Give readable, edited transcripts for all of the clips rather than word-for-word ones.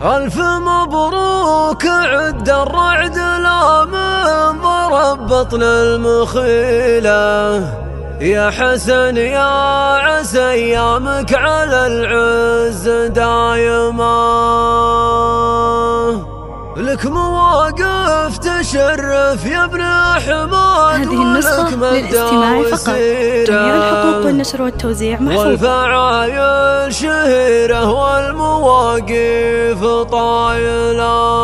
ألف مبروك عد الرعد لا من ضرب بطن المخيلة، يا حسن يا عسى أيامك على العز دايما، لك مواقف تشرف يا ابن حماد. هذه النسخة للاستماع فقط، جميع الحقوق والنشر والتوزيع محفوظة. والفعايل شهيرة والمواقف طايلة.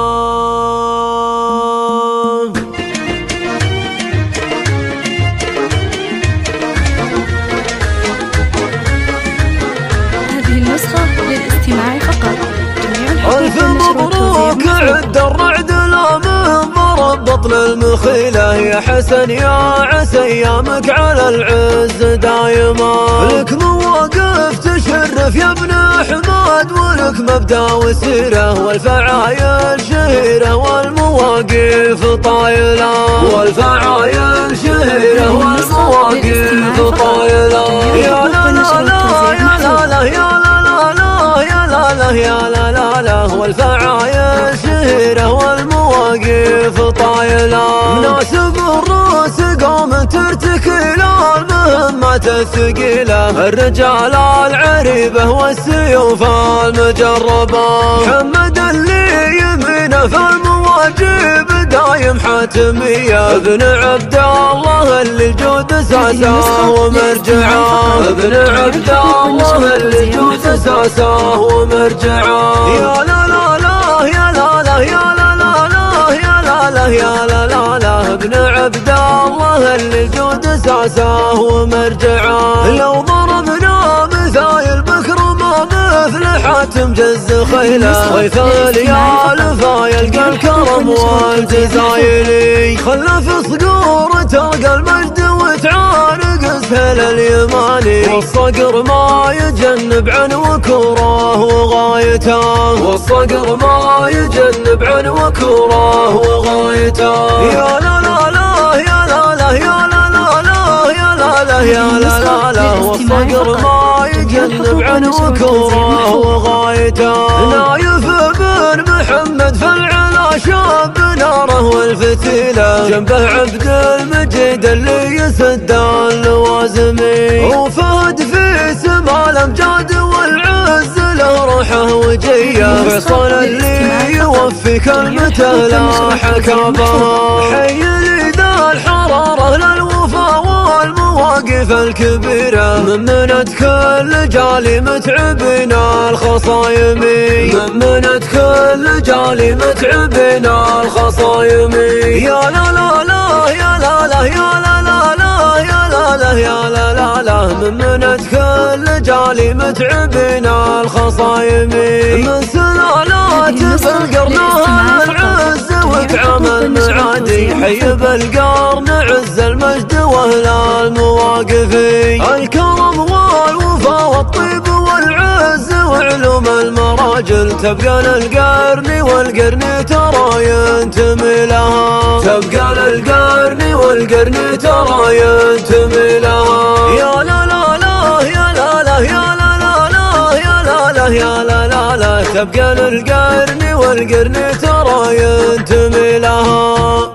هذه النسخة للاستماع فقط، جميع الحقوق ألف والنشر والتوزيع مبروك عد الرعد لا من ضرب بطن المخيلة، يا حسن يا عسى أيامك على العز دايما، لك مواقف تشرف يا ابن حماد، ولك مبدأ وسيرة والفعايل شهيرة والمواقف طايلة، والفعايل شهيرة والمواقف طايلة. يا لا لا لا يا لا لا يا لا لا لا يا لا لا يا لا لا لا، والفعايل شهيرة والمواقف طايلة. مناسب الروس قوم ترتكي المهمات الثقيلة، الرجال العريبة والسيوف المجربة، محمد اللي يمينه في المواجب دايم حاتمية، ابن عبد الله اللي الجود اساسه ومرجعه، ابن عبد الله اللي الجود اساسه ومرجعه. يا لا لا لا يا لا لا يا لا لا لا يا لا لا يا لا لا لا، ابن عبد الله اللي الجود اساسه ومرجعه. لو ضربنا مثايل بكر ما مثل حاتم جز خيله، ضيف الليال فيلقى الكرم والجزايلي، خلى في صقور تلقى المجد وتعانق سهل اليماني، والصقر ما يجنب عن وكوره وغايته، والصقر ما يجنب عن وكوره وغايته. يا لا لا لا يا لا لا يا لا لا لا يا لا لا يا لا لا لا، والصقر ما يجنب عن وكوره وغايته. نايف بن محمد في العلا شاب ناره والفتيلة، جنبه عبد المجيد اللي يسد اللوازمي، وفهد في سما الامجاد والعز له روحه وجيه، فيصل اللي يوفي كلمته لا حكابها، حي ذا الحرارة للوفا والمواقف الكبيرة، ممنت كل جالي متعبنا الخصايمي، ممنت كل جالي متعبنا الخصايمي. يا لا لا لا يا لا لا يا لا لا لا يا لا لا يا لا لا لا، ممنت كل جالي متعبنا الخصايمي، من سلالات بالقرنها العز وكعم المعادي، حي بالقرن عز المجد واهل المواقفي، الكرم والوفا والطيب والعز وعلوم المراجل، تبقى للقرن والقرن ترى ينتمي لها، تبقى للقرن والقرن ترى ينتمي لها. يا لا لا لا يا لا لا يا لا لا لا يا لا لا يا لا لا لا، تبقى للقرن والقرن ترى ينتمي لها.